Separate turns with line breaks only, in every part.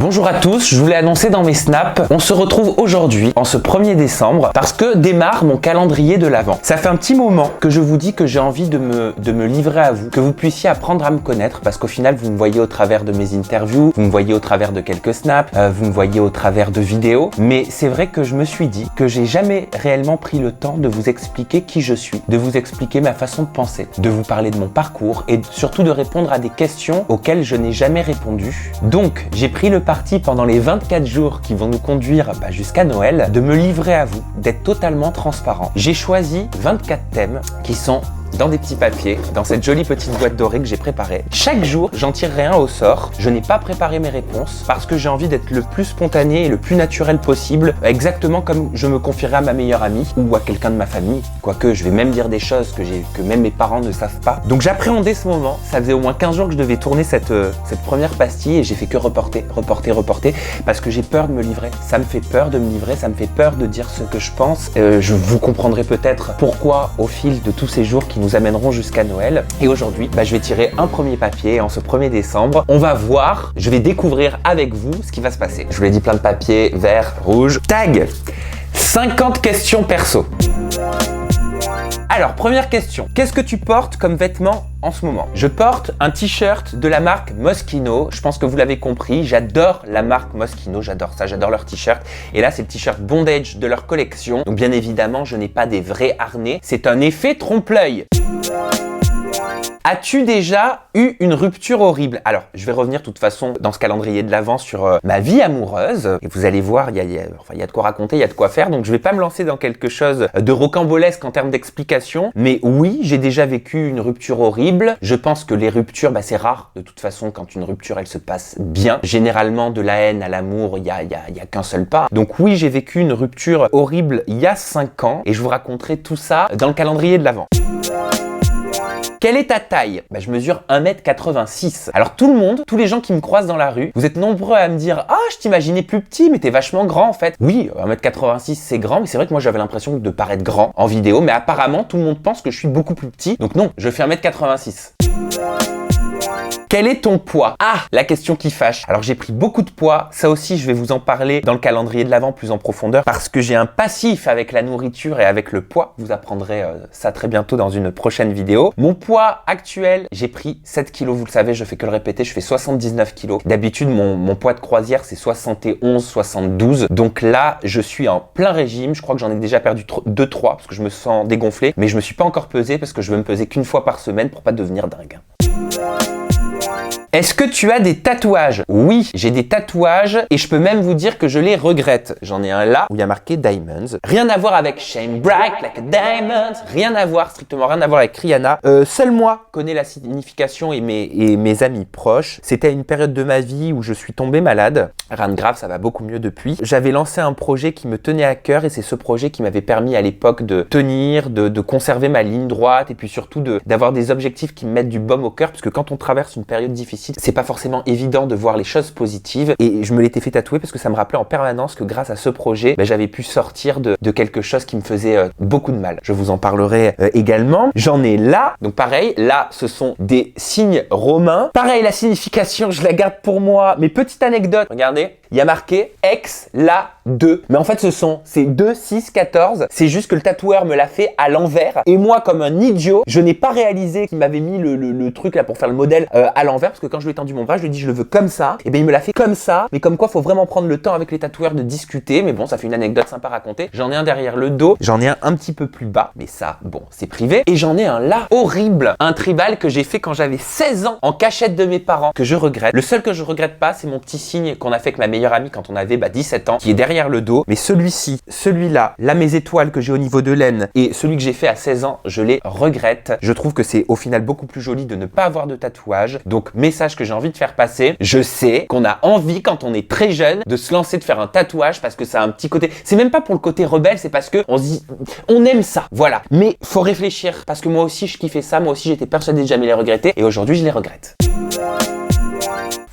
Bonjour à tous, je vous l'ai annoncé dans mes snaps, on se retrouve aujourd'hui, en ce 1er décembre, parce que démarre mon calendrier de l'Avent. Ça fait un petit moment que je vous dis que j'ai envie de me livrer à vous, que vous puissiez apprendre à me connaître, parce qu'au final, vous me voyez au travers de mes interviews, vous me voyez au travers de quelques snaps, vous me voyez au travers de vidéos, mais c'est vrai que je me suis dit que j'ai jamais réellement pris le temps de vous expliquer qui je suis, de vous expliquer ma façon de penser, de vous parler de mon parcours et surtout de répondre à des questions auxquelles je n'ai jamais répondu. Donc, j'ai pris le parti pendant les 24 jours qui vont nous conduire jusqu'à Noël de me livrer à vous, d'être totalement transparent. J'ai choisi 24 thèmes qui sont dans des petits papiers, dans cette jolie petite boîte dorée que j'ai préparée. Chaque jour, j'en tirerai un au sort. Je n'ai pas préparé mes réponses parce que j'ai envie d'être le plus spontané et le plus naturel possible, exactement comme je me confierais à ma meilleure amie ou à quelqu'un de ma famille. Quoique, je vais même dire des choses que même mes parents ne savent pas. Donc j'appréhendais ce moment. Ça faisait au moins 15 jours que je devais tourner cette première pastille et j'ai fait que reporter, parce que j'ai peur de me livrer. Ça me fait peur de me livrer, ça me fait peur de dire ce que je pense. Je vous comprendrai peut-être pourquoi au fil de tous ces jours qui nous amèneront jusqu'à Noël. Et aujourd'hui, je vais tirer un premier papier en ce 1er décembre. On va voir, je vais découvrir avec vous ce qui va se passer. Je vous l'ai dit, plein de papiers, vert, rouge. Tag 50 questions perso. Alors, première question. Qu'est-ce que tu portes comme vêtements en ce moment? Je porte un t-shirt de la marque Moschino. Je pense que vous l'avez compris. J'adore la marque Moschino. J'adore ça. J'adore leur t-shirt. Et là, c'est le t-shirt bondage de leur collection. Donc, bien évidemment, je n'ai pas des vrais harnais. C'est un effet trompe-l'œil. As-tu déjà eu une rupture horrible? Alors, je vais revenir de toute façon dans ce calendrier de l'Avent sur ma vie amoureuse. Et vous allez voir, il y a de quoi raconter, il y a de quoi faire. Donc, je vais pas me lancer dans quelque chose de rocambolesque en termes d'explication. Mais oui, j'ai déjà vécu une rupture horrible. Je pense que les ruptures, c'est rare. De toute façon, quand une rupture, elle se passe bien. Généralement, de la haine à l'amour, il y a qu'un seul pas. Donc oui, j'ai vécu une rupture horrible il y a 5 ans. Et je vous raconterai tout ça dans le calendrier de l'Avent. Quelle est ta taille? Je mesure 1m86. Alors tout le monde, tous les gens qui me croisent dans la rue, vous êtes nombreux à me dire « Ah, je t'imaginais plus petit, mais t'es vachement grand en fait. » Oui, 1m86 c'est grand, mais c'est vrai que moi j'avais l'impression de paraître grand en vidéo, mais apparemment tout le monde pense que je suis beaucoup plus petit. Donc non, je fais 1m86. Quel est ton poids? Ah, la question qui fâche. Alors j'ai pris beaucoup de poids, ça aussi je vais vous en parler dans le calendrier de l'Avent plus en profondeur parce que j'ai un passif avec la nourriture et avec le poids. Vous apprendrez ça très bientôt dans une prochaine vidéo. Mon poids actuel, j'ai pris 7 kilos, vous le savez, je fais que le répéter, je fais 79 kilos. D'habitude mon poids de croisière c'est 71, 72. Donc là, je suis en plein régime, je crois que j'en ai déjà perdu 2-3 parce que je me sens dégonflé, mais je me suis pas encore pesé parce que je veux me peser qu'une fois par semaine pour pas devenir dingue. Est-ce que tu as des tatouages? Oui, j'ai des tatouages et je peux même vous dire que je les regrette. J'en ai un là où il y a marqué Diamonds. Rien à voir avec Shine Bright Like a Diamond. Rien à voir, strictement rien à voir avec Rihanna. Seul moi connais la signification et mes amis proches. C'était une période de ma vie où je suis tombé malade. Rien de grave, ça va beaucoup mieux depuis. J'avais lancé un projet qui me tenait à cœur et c'est ce projet qui m'avait permis à l'époque de tenir, de conserver ma ligne droite et puis surtout d'avoir des objectifs qui me mettent du baume au cœur parce que quand on traverse une période difficile, c'est pas forcément évident de voir les choses positives et je me l'étais fait tatouer parce que ça me rappelait en permanence que grâce à ce projet, j'avais pu sortir de quelque chose qui me faisait beaucoup de mal. Je vous en parlerai également. J'en ai là, donc pareil, là ce sont des signes romains. Pareil, la signification, je la garde pour moi. Mais petite anecdote, regardez, il y a marqué ex la 2. Mais en fait c'est 2, 6, 14. C'est juste que le tatoueur me l'a fait à l'envers et moi comme un idiot, je n'ai pas réalisé qu'il m'avait mis le truc là pour faire le modèle à l'envers parce que quand je lui ai tendu mon bras, je lui ai dit je le veux comme ça. Et bien il me l'a fait comme ça. Mais comme quoi, faut vraiment prendre le temps avec les tatoueurs de discuter. Mais bon, ça fait une anecdote sympa à raconter. J'en ai un derrière le dos. J'en ai un petit peu plus bas. Mais ça, bon, c'est privé. Et j'en ai un là, horrible. Un tribal que j'ai fait quand j'avais 16 ans en cachette de mes parents. Que je regrette. Le seul que je regrette pas, c'est mon petit signe qu'on a fait avec ma meilleure amie quand on avait 17 ans. Qui est derrière le dos. Mais celui-ci, celui-là, là mes étoiles que j'ai au niveau de l'aine et celui que j'ai fait à 16 ans, je les regrette. Je trouve que c'est au final beaucoup plus joli de ne pas avoir de tatouage. Donc, message que j'ai envie de faire passer. Je sais qu'on a envie quand on est très jeune de se lancer, de faire un tatouage parce que ça a un petit côté. C'est même pas pour le côté rebelle, c'est parce que on se dit, on aime ça. Voilà. Mais faut réfléchir parce que moi aussi je kiffais ça. Moi aussi j'étais persuadé de jamais les regretter et aujourd'hui je les regrette.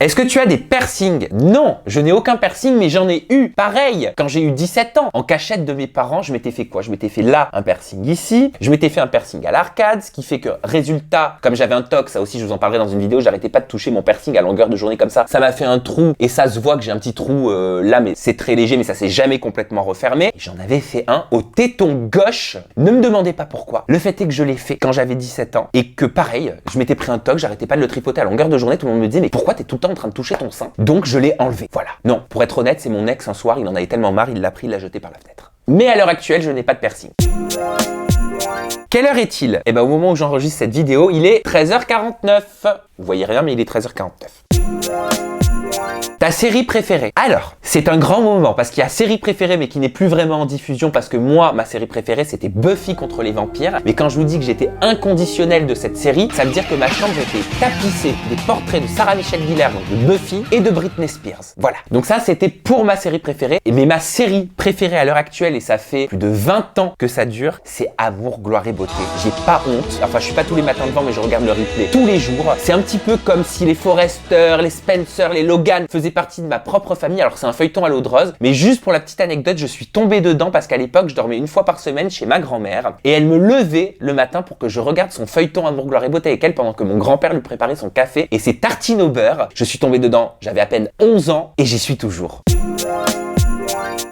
Est-ce que tu as des piercings? Non, je n'ai aucun piercing, mais j'en ai eu. Pareil, quand j'ai eu 17 ans, en cachette de mes parents, je m'étais fait quoi? Je m'étais fait là un piercing ici, je m'étais fait un piercing à l'arcade, ce qui fait que résultat, comme j'avais un toc, ça aussi je vous en parlerai dans une vidéo, j'arrêtais pas de toucher mon piercing à longueur de journée comme ça m'a fait un trou et ça se voit que j'ai un petit trou là, mais c'est très léger, mais ça s'est jamais complètement refermé. Et j'en avais fait un au téton gauche. Ne me demandez pas pourquoi. Le fait est que je l'ai fait quand j'avais 17 ans et que pareil, je m'étais pris un toc, j'arrêtais pas de le tripoter à longueur de journée. Tout le monde me disait mais pourquoi t'es tout le temps en train de toucher ton sein? Donc je l'ai enlevé. Voilà. Non, pour être honnête, c'est mon ex un soir, il en avait tellement marre, il l'a pris, il l'a jeté par la fenêtre. Mais à l'heure actuelle, je n'ai pas de piercing. Quelle heure est-il? Eh ben au moment où j'enregistre cette vidéo, il est 13h49. Vous voyez rien, mais il est 13h49. Ta série préférée? Alors, c'est un grand moment parce qu'il y a série préférée mais qui n'est plus vraiment en diffusion parce que moi, ma série préférée, c'était Buffy contre les vampires. Mais quand je vous dis que j'étais inconditionnel de cette série, ça veut dire que ma chambre était tapissée des portraits de Sarah Michelle Gellar, donc de Buffy, et de Britney Spears. Voilà. Donc ça, c'était pour ma série préférée. Mais ma série préférée à l'heure actuelle, et ça fait plus de 20 ans que ça dure, c'est Amour, gloire et beauté. J'ai pas honte. Enfin, je suis pas tous les matins devant, mais je regarde le replay tous les jours. C'est un petit peu comme si les Forrester, les Spencer, les Logan faisaient partie de ma propre famille. Alors c'est un feuilleton à l'eau de rose, mais juste pour la petite anecdote, je suis tombé dedans parce qu'à l'époque, je dormais une fois par semaine chez ma grand-mère et elle me levait le matin pour que je regarde son feuilleton Amour, gloire et beauté avec elle pendant que mon grand-père lui préparait son café et ses tartines au beurre. Je suis tombé dedans, j'avais à peine 11 ans et j'y suis toujours.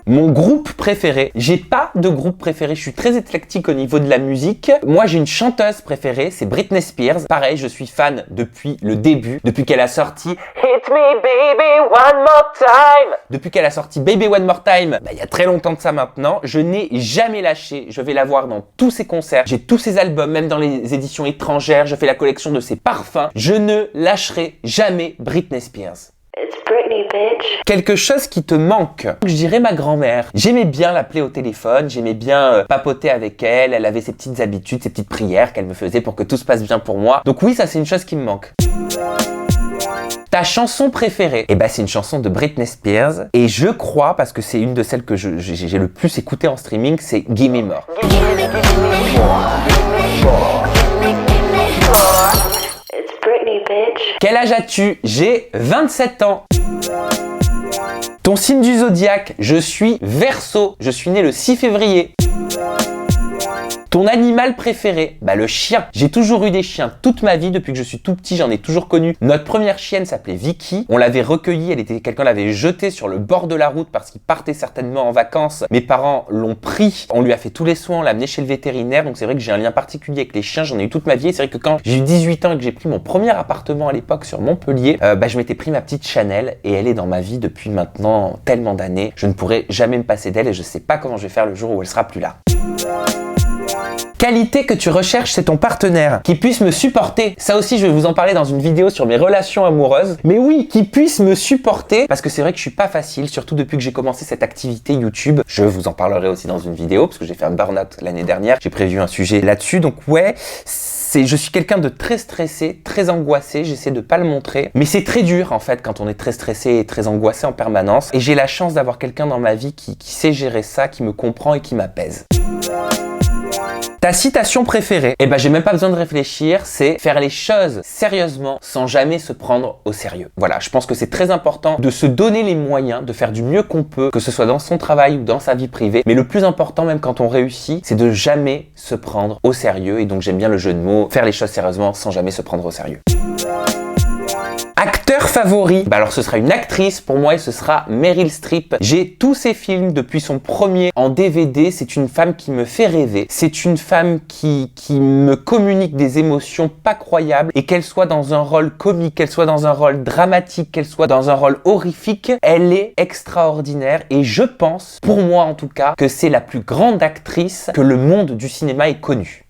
Mon groupe préféré, j'ai pas de groupe préféré, je suis très éclectique au niveau de la musique. Moi j'ai une chanteuse préférée, c'est Britney Spears. Pareil, je suis fan depuis le début, depuis qu'elle a sorti Hit Me Baby One More Time. Depuis qu'elle a sorti Baby One More Time, il y a très longtemps de ça maintenant, je n'ai jamais lâché, je vais la voir dans tous ses concerts, j'ai tous ses albums, même dans les éditions étrangères, je fais la collection de ses parfums. Je ne lâcherai jamais Britney Spears.
It's Britney, bitch.
Quelque chose qui te manque. Je dirais ma grand-mère. J'aimais bien l'appeler au téléphone, j'aimais bien papoter avec elle, elle avait ses petites habitudes, ses petites prières qu'elle me faisait pour que tout se passe bien pour moi. Donc oui, ça c'est une chose qui me manque. Ta chanson préférée? Eh ben c'est une chanson de Britney Spears et je crois, parce que c'est une de celles que j'ai le plus écoutée en streaming, c'est Gimme More. Quel âge as-tu? J'ai 27 ans. Ton signe du zodiaque? Je suis Verseau. Je suis né le 6 février. Ton animal préféré? Bah le chien. J'ai toujours eu des chiens toute ma vie, depuis que je suis tout petit, j'en ai toujours connu. Notre première chienne s'appelait Vicky. On l'avait recueillie, quelqu'un l'avait jetée sur le bord de la route parce qu'il partait certainement en vacances. Mes parents l'ont pris, on lui a fait tous les soins, on l'a amené chez le vétérinaire. Donc c'est vrai que j'ai un lien particulier avec les chiens, j'en ai eu toute ma vie. Et c'est vrai que quand j'ai eu 18 ans et que j'ai pris mon premier appartement à l'époque sur Montpellier, je m'étais pris ma petite Chanel et elle est dans ma vie depuis maintenant tellement d'années. Je ne pourrai jamais me passer d'elle et je sais pas comment je vais faire le jour où elle sera plus là. Qualité que tu recherches, c'est ton partenaire qui puisse me supporter. Ça aussi, je vais vous en parler dans une vidéo sur mes relations amoureuses. Mais oui, qui puisse me supporter parce que c'est vrai que je suis pas facile, surtout depuis que j'ai commencé cette activité YouTube. Je vous en parlerai aussi dans une vidéo parce que j'ai fait un burn-out l'année dernière. J'ai prévu un sujet là-dessus. Donc ouais, je suis quelqu'un de très stressé, très angoissé. J'essaie de pas le montrer. Mais c'est très dur en fait quand on est très stressé et très angoissé en permanence. Et j'ai la chance d'avoir quelqu'un dans ma vie qui sait gérer ça, qui me comprend et qui m'apaise. Ta citation préférée? Eh ben, j'ai même pas besoin de réfléchir, c'est faire les choses sérieusement sans jamais se prendre au sérieux. Voilà, je pense que c'est très important de se donner les moyens de faire du mieux qu'on peut, que ce soit dans son travail ou dans sa vie privée. Mais le plus important, même quand on réussit, c'est de jamais se prendre au sérieux. Et donc, j'aime bien le jeu de mots, faire les choses sérieusement sans jamais se prendre au sérieux. Acteur favori? Bah alors ce sera une actrice pour moi et ce sera Meryl Streep. J'ai tous ses films depuis son premier en DVD. C'est une femme qui me fait rêver. C'est une femme qui me communique des émotions pas croyables et qu'elle soit dans un rôle comique, qu'elle soit dans un rôle dramatique, qu'elle soit dans un rôle horrifique, elle est extraordinaire et je pense, pour moi en tout cas, que c'est la plus grande actrice que le monde du cinéma ait connue.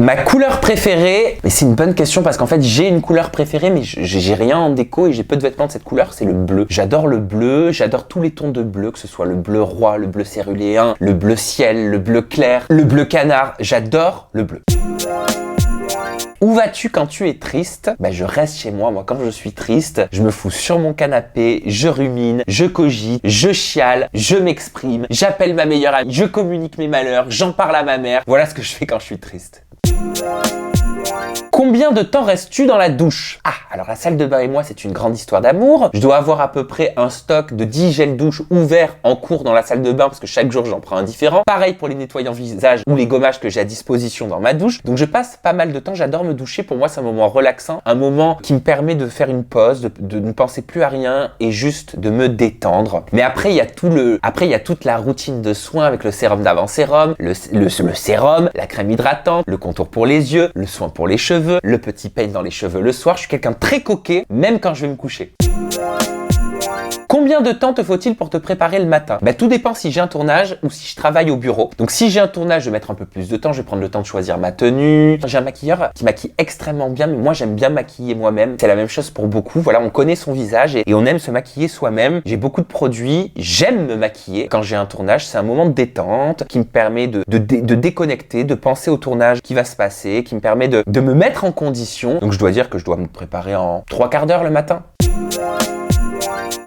Ma couleur préférée, mais c'est une bonne question parce qu'en fait j'ai une couleur préférée mais j'ai rien en déco et j'ai peu de vêtements de cette couleur, c'est le bleu. J'adore le bleu, j'adore tous les tons de bleu, que ce soit le bleu roi, le bleu céruléen, le bleu ciel, le bleu clair, le bleu canard, j'adore le bleu. Où vas-tu quand tu es triste? Bah je reste chez moi, quand je suis triste, je me fous sur mon canapé, je rumine, je cogite, je chiale, je m'exprime, j'appelle ma meilleure amie, je communique mes malheurs, j'en parle à ma mère. Voilà ce que je fais quand je suis triste. Combien de temps restes-tu dans la douche? Ah, alors la salle de bain et moi, c'est une grande histoire d'amour. Je dois avoir à peu près un stock de 10 gels douche ouverts en cours dans la salle de bain parce que chaque jour, j'en prends un différent. Pareil pour les nettoyants visage ou les gommages que j'ai à disposition dans ma douche. Donc je passe pas mal de temps, j'adore me doucher. Pour moi, c'est un moment relaxant, un moment qui me permet de faire une pause, de ne penser plus à rien et juste de me détendre. Mais après, il y a toute la routine de soins avec le sérum d'avant-sérum, le sérum, la crème hydratante, le contour pour les yeux, le soin pour les cheveux, le petit pain dans les cheveux le soir. Je suis quelqu'un de très coquet, même quand je vais me coucher. Combien de temps te faut-il pour te préparer le matin? Tout dépend si j'ai un tournage ou si je travaille au bureau. Donc si j'ai un tournage, je vais mettre un peu plus de temps, je vais prendre le temps de choisir ma tenue. J'ai un maquilleur qui maquille extrêmement bien, mais moi j'aime bien maquiller moi-même. C'est la même chose pour beaucoup. Voilà, on connaît son visage et on aime se maquiller soi-même. J'ai beaucoup de produits, j'aime me maquiller. Quand j'ai un tournage, c'est un moment de détente qui me permet de déconnecter, de penser au tournage qui va se passer, qui me permet de me mettre en condition. Donc je dois dire que je dois me préparer en 3/4 d'heure le matin.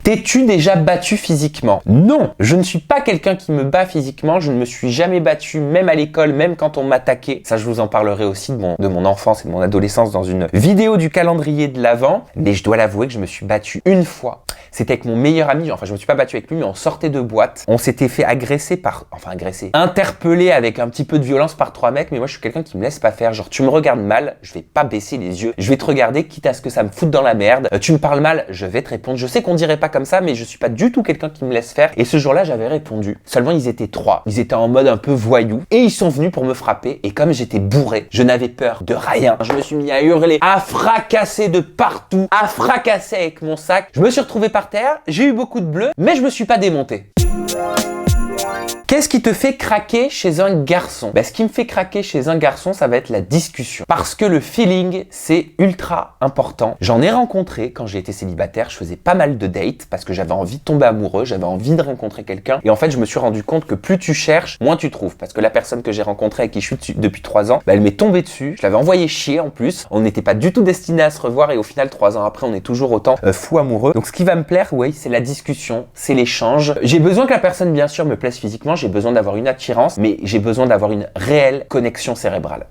T'es-tu déjà battu physiquement? Non, je ne suis pas quelqu'un qui me bat physiquement, je ne me suis jamais battu, même à l'école, même quand on m'attaquait. Ça, je vous en parlerai aussi de mon enfance et de mon adolescence dans une vidéo du calendrier de l'Avent. Mais je dois l'avouer que je me suis battu une fois. C'était avec mon meilleur ami, enfin je me suis pas battu avec lui, mais on sortait de boîte. On s'était fait interpeller avec un petit peu de violence par 3 mecs, mais moi je suis quelqu'un qui me laisse pas faire. Genre tu me regardes mal, je vais pas baisser les yeux, je vais te regarder quitte à ce que ça me foute dans la merde. Tu me parles mal, je vais te répondre. Je sais qu'on dirait pas comme ça, mais je suis pas du tout quelqu'un qui me laisse faire. Et ce jour-là, j'avais répondu. Seulement, ils étaient 3. Ils étaient en mode un peu voyou. Et ils sont venus pour me frapper. Et comme j'étais bourré, je n'avais peur de rien. Je me suis mis à hurler, à fracasser de partout, à fracasser avec mon sac. Je me suis retrouvé par terre. J'ai eu beaucoup de bleu, mais je me suis pas démonté. Qu'est-ce qui te fait craquer chez un garçon? Ce qui me fait craquer chez un garçon, ça va être la discussion. Parce que le feeling, c'est ultra important. J'en ai rencontré quand j'ai été célibataire. Je faisais pas mal de dates parce que j'avais envie de tomber amoureux, j'avais envie de rencontrer quelqu'un. Et en fait, je me suis rendu compte que plus tu cherches, moins tu trouves. Parce que la personne que j'ai rencontrée avec qui je suis depuis 3 ans, elle m'est tombée dessus. Je l'avais envoyé chier en plus. On n'était pas du tout destinés à se revoir et au final, 3 ans après, on est toujours autant fou amoureux. Donc ce qui va me plaire, oui, c'est la discussion, c'est l'échange. J'ai besoin que la personne, bien sûr, me plaise physiquement. J'ai besoin d'avoir une attirance, mais j'ai besoin d'avoir une réelle connexion cérébrale.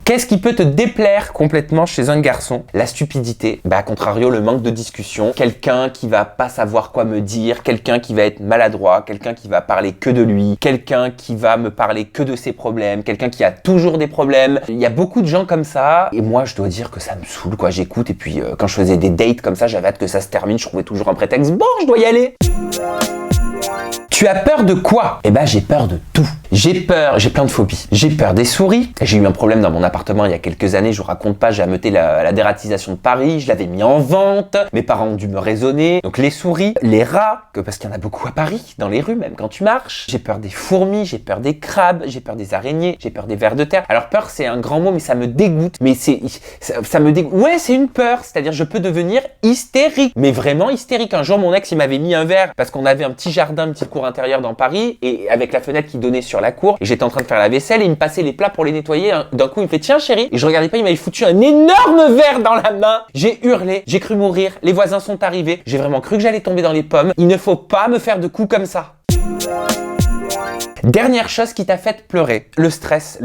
Qu'est-ce qui peut te déplaire complètement chez un garçon? La stupidité. À contrario, le manque de discussion. Quelqu'un qui va pas savoir quoi me dire, quelqu'un qui va être maladroit, quelqu'un qui va parler que de lui, quelqu'un qui va me parler que de ses problèmes, quelqu'un qui a toujours des problèmes. Il y a beaucoup de gens comme ça. Et moi, je dois dire que ça me saoule, quoi. J'écoute et puis quand je faisais des dates comme ça, j'avais hâte que ça se termine. Je trouvais toujours un prétexte. Bon, je dois y aller. Tu as peur de quoi? J'ai peur de tout. J'ai plein de phobies. J'ai peur des souris. J'ai eu un problème dans mon appartement il y a quelques années, je vous raconte pas, j'ai ameuté la dératisation de Paris, je l'avais mis en vente, mes parents ont dû me raisonner. Donc les souris, les rats, parce qu'il y en a beaucoup à Paris, dans les rues, même quand tu marches. J'ai peur des fourmis, j'ai peur des crabes, j'ai peur des araignées, j'ai peur des vers de terre. Alors peur, c'est un grand mot, mais ça me dégoûte. Mais ça me dégoûte. Ouais, c'est une peur, c'est-à-dire je peux devenir hystérique. Mais vraiment hystérique. Un jour, mon ex, il m'avait mis un verre parce qu'on avait un petit jardin, une petite cour intérieure dans Paris et avec la fenêtre qui donnait sur la cour et j'étais en train de faire la vaisselle et il me passait les plats pour les nettoyer. D'un coup, il me fait tiens chérie et je regardais pas, il m'avait foutu un énorme verre dans la main. J'ai hurlé, j'ai cru mourir. Les voisins sont arrivés. J'ai vraiment cru que j'allais tomber dans les pommes. Il ne faut pas me faire de coups comme ça. Dernière chose qui t'a fait pleurer, le stress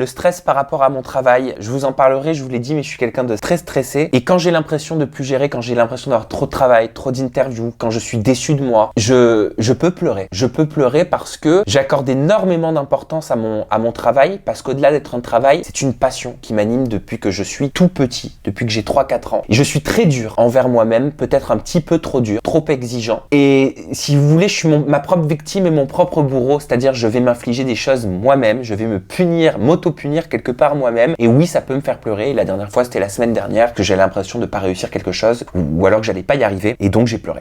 par rapport à mon travail. Je vous en parlerai, je vous l'ai dit, mais je suis quelqu'un de très stressé. Et quand j'ai l'impression de plus gérer, quand j'ai l'impression d'avoir trop de travail, trop d'interviews, quand je suis déçu de moi, je peux pleurer. Je peux pleurer parce que j'accorde énormément d'importance à mon travail, parce qu'au-delà d'être un travail, c'est une passion qui m'anime depuis que je suis tout petit, depuis que j'ai 3-4 ans. Et je suis très dur envers moi-même, peut-être un petit peu trop dur, trop exigeant. Et si vous voulez, je suis ma propre victime et mon propre bourreau, c'est-à-dire je vais m'infliger des choses moi-même, je vais me punir, m'auto-punir quelque part moi-même. Et oui, ça peut me faire pleurer. Et la dernière fois, c'était la semaine dernière que j'ai l'impression de pas réussir quelque chose ou alors que j'allais pas y arriver et donc j'ai pleuré.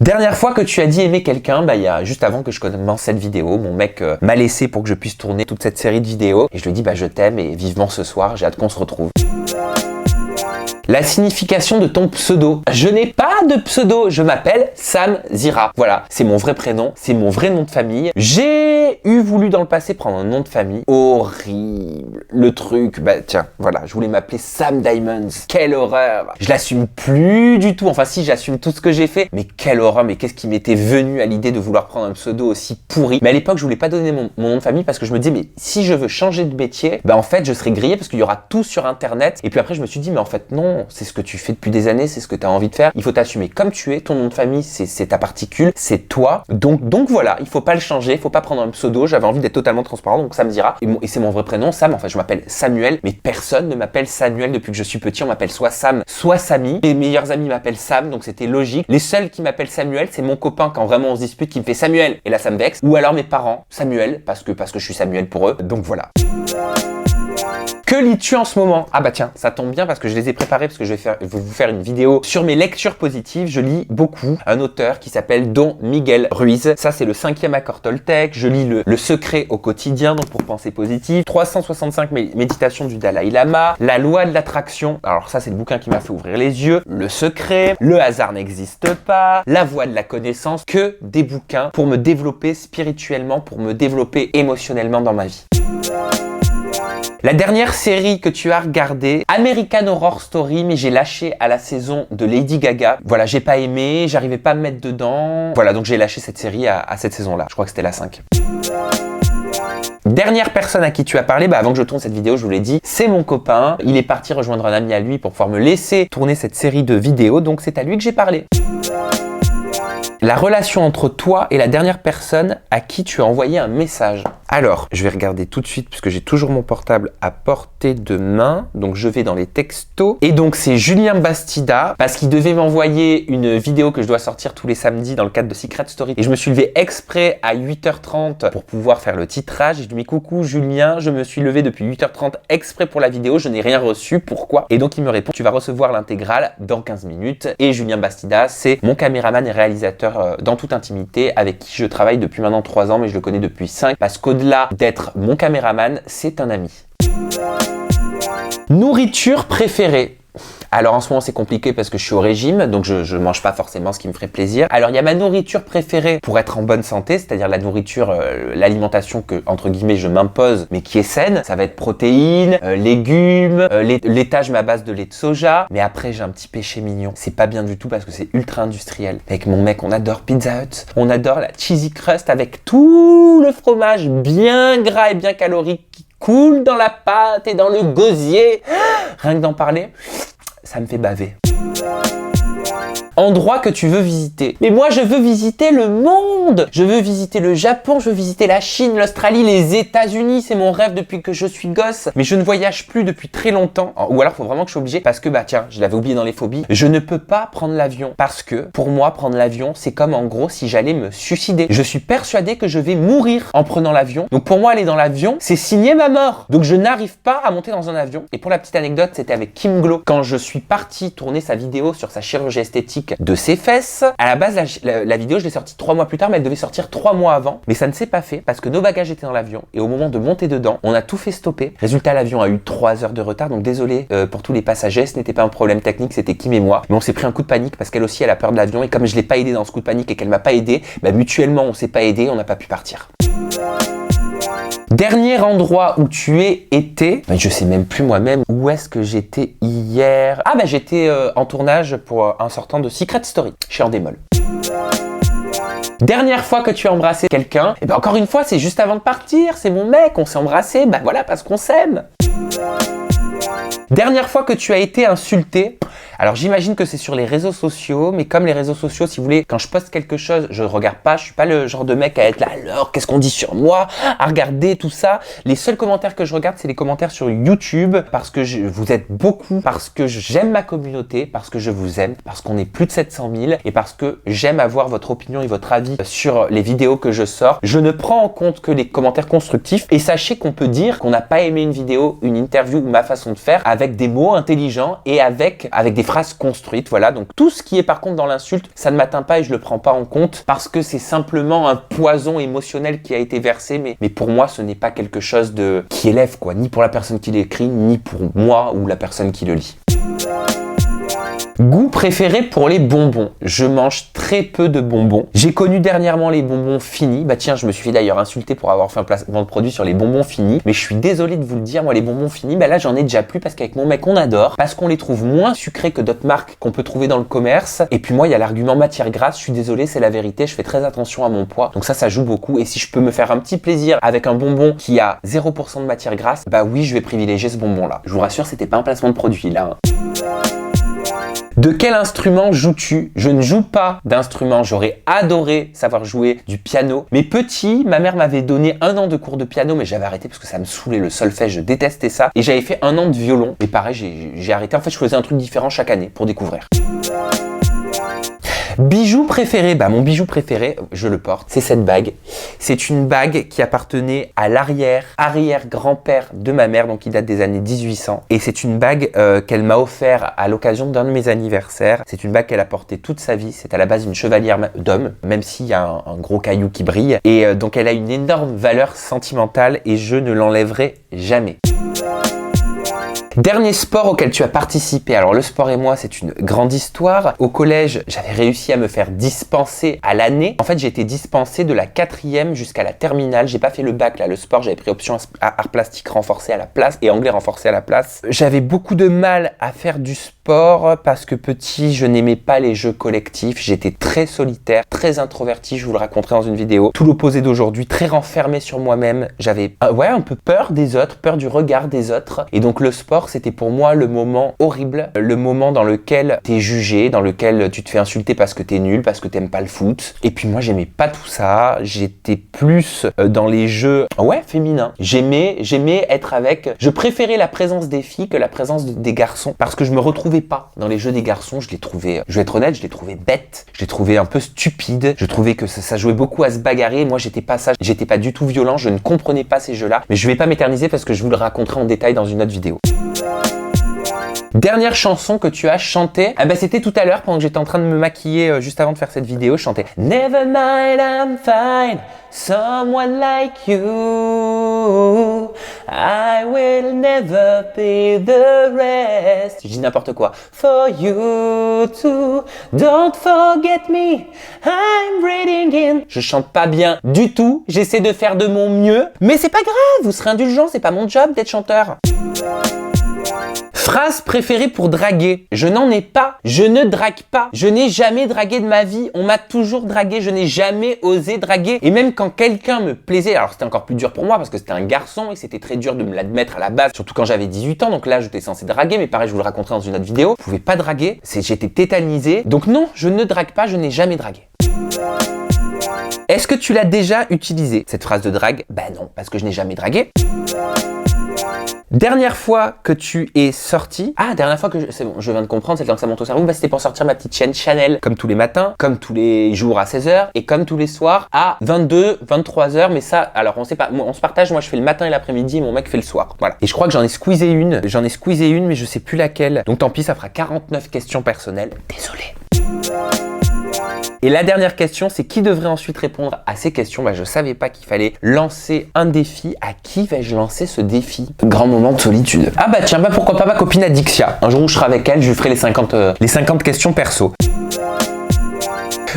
Dernière fois que tu as dit aimer quelqu'un, il y a juste avant que je commence cette vidéo, mon mec m'a laissé pour que je puisse tourner toute cette série de vidéos et je lui ai dit je t'aime et vivement ce soir, j'ai hâte qu'on se retrouve. La signification de ton pseudo. Je n'ai pas de pseudo, je m'appelle Sam Zira. Voilà, c'est mon vrai prénom, c'est mon vrai nom de famille. J'ai voulu dans le passé prendre un nom de famille. Horrible. Le truc, bah tiens, voilà, je voulais m'appeler Sam Diamonds. Quelle horreur. Je l'assume plus du tout. Enfin si, j'assume tout ce que j'ai fait. Mais quelle horreur, mais qu'est-ce qui m'était venu à l'idée de vouloir prendre un pseudo aussi pourri. Mais à l'époque, je voulais pas donner mon nom de famille parce que je me disais, mais si je veux changer de métier, bah en fait, je serais grillé parce qu'il y aura tout sur Internet. Et puis après, je me suis dit, mais en fait, non, c'est ce que tu fais depuis des années, c'est ce que tu as envie de faire. Il faut t'assumer comme tu es. Ton nom de famille, c'est ta particule, c'est toi. Donc voilà, il faut pas le changer, il faut pas prendre un pseudo. J'avais envie d'être totalement transparent, donc ça me dira. Et c'est mon vrai prénom, Sam. En fait, je m'appelle Samuel, mais personne ne m'appelle Samuel depuis que je suis petit. On m'appelle soit Sam, soit Samy. Mes meilleurs amis m'appellent Sam, donc c'était logique. Les seuls qui m'appellent Samuel, c'est mon copain quand vraiment on se dispute qui me fait Samuel. Et là, ça me vexe. Ou alors mes parents, Samuel, parce que je suis Samuel pour eux. Donc voilà. Que lis-tu en ce moment? Ah bah tiens, ça tombe bien parce que je les ai préparés parce que je vais vous faire une vidéo sur mes lectures positives. Je lis beaucoup un auteur qui s'appelle Don Miguel Ruiz. Ça, c'est le 5e accord Toltec. Je lis le secret au quotidien, donc pour penser positive. 365 méditations du Dalai Lama. La loi de l'attraction. Alors ça, c'est le bouquin qui m'a fait ouvrir les yeux. Le secret. Le hasard n'existe pas. La voie de la connaissance. Que des bouquins pour me développer spirituellement, pour me développer émotionnellement dans ma vie. La dernière série que tu as regardée, American Horror Story, mais j'ai lâché à la saison de Lady Gaga. Voilà, j'ai pas aimé, j'arrivais pas à me mettre dedans. Voilà, donc j'ai lâché cette série à cette saison-là. Je crois que c'était la 5. Dernière personne à qui tu as parlé, bah avant que je tourne cette vidéo, je vous l'ai dit, c'est mon copain. Il est parti rejoindre un ami à lui pour pouvoir me laisser tourner cette série de vidéos, donc c'est à lui que j'ai parlé. La relation entre toi et la dernière personne à qui tu as envoyé un message. Alors, je vais regarder tout de suite puisque j'ai toujours mon portable à portée de main. Donc, je vais dans les textos. Et donc, c'est Julien Bastida parce qu'il devait m'envoyer une vidéo que je dois sortir tous les samedis dans le cadre de Secret Story. Et je me suis levé exprès à 8h30 pour pouvoir faire le titrage. Et je lui ai dit, coucou Julien, je me suis levé depuis 8h30 exprès pour la vidéo. Je n'ai rien reçu. Pourquoi? Et donc, il me répond, tu vas recevoir l'intégrale dans 15 minutes. Et Julien Bastida, c'est mon caméraman et réalisateur dans toute intimité avec qui je travaille depuis maintenant 3 ans, mais je le connais depuis 5 parce qu'au-delà d'être mon caméraman, c'est un ami. Nourriture préférée. Alors en ce moment c'est compliqué parce que je suis au régime, donc je mange pas forcément ce qui me ferait plaisir. Alors il y a ma nourriture préférée pour être en bonne santé, c'est-à-dire la nourriture, l'alimentation que entre guillemets je m'impose, mais qui est saine. Ça va être protéines, légumes, laitage à base de lait de soja. Mais après j'ai un petit péché mignon. C'est pas bien du tout parce que c'est ultra industriel. Avec mon mec, on adore Pizza Hut, on adore la cheesy crust avec tout le fromage bien gras et bien calorique qui coule dans la pâte et dans le gosier. Rien que d'en parler, ça me fait baver. Endroit que tu veux visiter. Mais moi, je veux visiter le monde. Je veux visiter le Japon, je veux visiter la Chine, l'Australie, les États-Unis. C'est mon rêve depuis que je suis gosse. Mais je ne voyage plus depuis très longtemps. Ou alors, il faut vraiment que je sois obligé parce que, bah tiens, je l'avais oublié dans les phobies. Je ne peux pas prendre l'avion parce que, pour moi, prendre l'avion, c'est comme en gros si j'allais me suicider. Je suis persuadé que je vais mourir en prenant l'avion. Donc pour moi, aller dans l'avion, c'est signer ma mort. Donc je n'arrive pas à monter dans un avion. Et pour la petite anecdote, c'était avec Kim Glow. Quand je suis parti tourner sa vidéo sur sa chirurgie esthétique de ses fesses. À la base, la vidéo, je l'ai sortie 3 mois plus tard, mais elle devait sortir 3 mois avant. Mais ça ne s'est pas fait parce que nos bagages étaient dans l'avion et au moment de monter dedans, on a tout fait stopper. Résultat, l'avion a eu 3 heures de retard, donc désolé pour tous les passagers, ce n'était pas un problème technique, c'était Kim et moi. Mais on s'est pris un coup de panique parce qu'elle aussi, elle a peur de l'avion et comme je l'ai pas aidé dans ce coup de panique et qu'elle m'a pas aidé, bah mutuellement, on s'est pas aidé, on n'a pas pu partir. Dernier endroit où tu es été, je sais même plus moi-même où est-ce que j'étais hier. Ah bah j'étais en tournage pour un sortant de Secret Story chez Endemol. Dernière fois que tu as embrassé quelqu'un, et ben encore une fois c'est juste avant de partir, c'est mon mec, on s'est embrassé, bah voilà parce qu'on s'aime. Dernière fois que tu as été insulté, alors j'imagine que c'est sur les réseaux sociaux, mais comme les réseaux sociaux, si vous voulez, quand je poste quelque chose, je regarde pas, je suis pas le genre de mec à être là, alors qu'est-ce qu'on dit sur moi, à regarder tout ça. Les seuls commentaires que je regarde, c'est les commentaires sur YouTube, parce que vous êtes beaucoup, parce que j'aime ma communauté, parce que je vous aime, parce qu'on est plus de 700 000, et parce que j'aime avoir votre opinion et votre avis sur les vidéos que je sors. Je ne prends en compte que les commentaires constructifs, et sachez qu'on peut dire qu'on n'a pas aimé une vidéo, une interview ou ma façon de faire, avec des mots intelligents et avec des phrases construites, voilà. Donc tout ce qui est par contre dans l'insulte, ça ne m'atteint pas et je le prends pas en compte parce que c'est simplement un poison émotionnel qui a été versé, mais pour moi ce n'est pas quelque chose qui élève quoi, ni pour la personne qui l'écrit, ni pour moi ou la personne qui le lit. Goût préféré pour les bonbons. Je mange très peu de bonbons. J'ai connu dernièrement les bonbons finis. Bah tiens, je me suis fait d'ailleurs insulter pour avoir fait un placement de produit sur les bonbons finis. Mais je suis désolé de vous le dire, moi les bonbons finis, bah là j'en ai déjà plus parce qu'avec mon mec on adore. Parce qu'on les trouve moins sucrés que d'autres marques qu'on peut trouver dans le commerce. Et puis moi il y a l'argument matière grasse, je suis désolé, c'est la vérité, je fais très attention à mon poids. Donc ça joue beaucoup. Et si je peux me faire un petit plaisir avec un bonbon qui a 0% de matière grasse, bah oui, je vais privilégier ce bonbon là. Je vous rassure, c'était pas un placement de produit là. De quel instrument joues-tu? Je ne joue pas d'instrument, j'aurais adoré savoir jouer du piano. Mais petit, ma mère m'avait donné 1 an de cours de piano, mais j'avais arrêté parce que ça me saoulait, le solfège, je détestais ça. Et j'avais fait 1 an de violon, et pareil, j'ai arrêté. En fait, je faisais un truc différent chaque année pour découvrir. Bijou préféré, bah mon bijou préféré, je le porte, c'est cette bague. C'est une bague qui appartenait à l'arrière-grand-père de ma mère, donc qui date des années 1800. Et c'est une bague qu'elle m'a offert à l'occasion d'un de mes anniversaires. C'est une bague qu'elle a portée toute sa vie. C'est à la base une chevalière d'homme, même s'il y a un gros caillou qui brille. Et donc elle a une énorme valeur sentimentale et je ne l'enlèverai jamais. Dernier sport auquel tu as participé. Alors le sport et moi, c'est une grande histoire. Au collège, j'avais réussi à me faire dispenser à l'année. En fait, j'ai été dispensé de la 4e jusqu'à la terminale. J'ai pas fait le bac là, le sport. J'avais pris option art plastique renforcé à la place et anglais renforcé à la place. J'avais beaucoup de mal à faire du sport parce que petit, je n'aimais pas les jeux collectifs. J'étais très solitaire, très introverti. Je vous le raconterai dans une vidéo. Tout l'opposé d'aujourd'hui, très renfermé sur moi-même. J'avais un peu peur des autres, peur du regard des autres. Et donc le sport, c'était pour moi le moment horrible, le moment dans lequel t'es jugé, dans lequel tu te fais insulter parce que t'es nul, parce que t'aimes pas le foot. Et puis moi, j'aimais pas tout ça. J'étais plus dans les jeux, féminins. J'aimais être avec. Je préférais la présence des filles que la présence des garçons parce que je me retrouvais pas dans les jeux des garçons. Je les trouvais, je vais être honnête, je les trouvais bêtes. Je les trouvais un peu stupides. Je trouvais que ça jouait beaucoup à se bagarrer. Moi, j'étais pas ça. J'étais pas du tout violent. Je ne comprenais pas ces jeux-là. Mais je vais pas m'éterniser parce que je vous le raconterai en détail dans une autre vidéo. Dernière chanson que tu as chantée, c'était tout à l'heure pendant que j'étais en train de me maquiller juste avant de faire cette vidéo, je chantais Never mind, I'm fine, someone like you, I will never be the rest. Je dis n'importe quoi. For you too, don't forget me, I'm breathing in. Je chante pas bien du tout, j'essaie de faire de mon mieux, mais c'est pas grave, vous serez indulgents, c'est pas mon job d'être chanteur. Phrase préférée pour draguer. Je n'en ai pas. Je ne drague pas. Je n'ai jamais dragué de ma vie. On m'a toujours dragué. Je n'ai jamais osé draguer. Et même quand quelqu'un me plaisait, alors c'était encore plus dur pour moi parce que c'était un garçon et c'était très dur de me l'admettre à la base, surtout quand j'avais 18 ans. Donc là, j'étais censé draguer, mais pareil, je vous le raconterai dans une autre vidéo. Je pouvais pas draguer. J'étais tétanisé. Donc non, je ne drague pas. Je n'ai jamais dragué. Est-ce que tu l'as déjà utilisé, cette phrase de drague? Bah non, parce que je n'ai jamais dragué. Dernière fois que tu es sorti, dernière fois que c'est bon, je viens de comprendre, c'est le temps que ça monte au cerveau, c'était pour sortir ma petite chaîne Chanel, comme tous les matins, comme tous les jours à 16h, et comme tous les soirs à 22, 23h, mais ça, alors on sait pas, on se partage, moi je fais le matin et l'après-midi, et mon mec fait le soir, voilà. Et je crois que j'en ai squeezé une, mais je sais plus laquelle, donc tant pis, ça fera 49 questions personnelles, désolé. Et la dernière question, c'est qui devrait ensuite répondre à ces questions? Je savais pas qu'il fallait lancer un défi. À qui vais-je lancer ce défi? Grand moment de solitude. Tiens, pourquoi pas ma copine Adixia. Un jour où je serai avec elle, je lui ferai les 50 questions perso.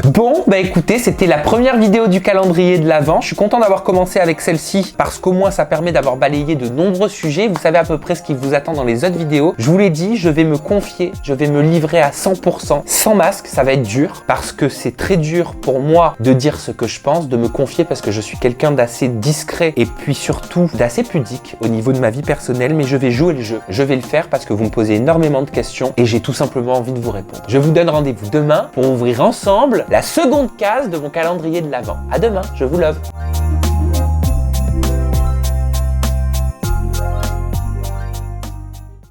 Bon, écoutez, c'était la première vidéo du calendrier de l'Avent. Je suis content d'avoir commencé avec celle-ci parce qu'au moins ça permet d'avoir balayé de nombreux sujets. Vous savez à peu près ce qui vous attend dans les autres vidéos. Je vous l'ai dit, je vais me confier, je vais me livrer à 100%, sans masque. Ça va être dur parce que c'est très dur pour moi de dire ce que je pense, de me confier parce que je suis quelqu'un d'assez discret et puis surtout d'assez pudique au niveau de ma vie personnelle. Mais je vais jouer le jeu. Je vais le faire parce que vous me posez énormément de questions et j'ai tout simplement envie de vous répondre. Je vous donne rendez-vous demain pour ouvrir ensemble la seconde case de mon calendrier de l'Avent. À demain, je vous love.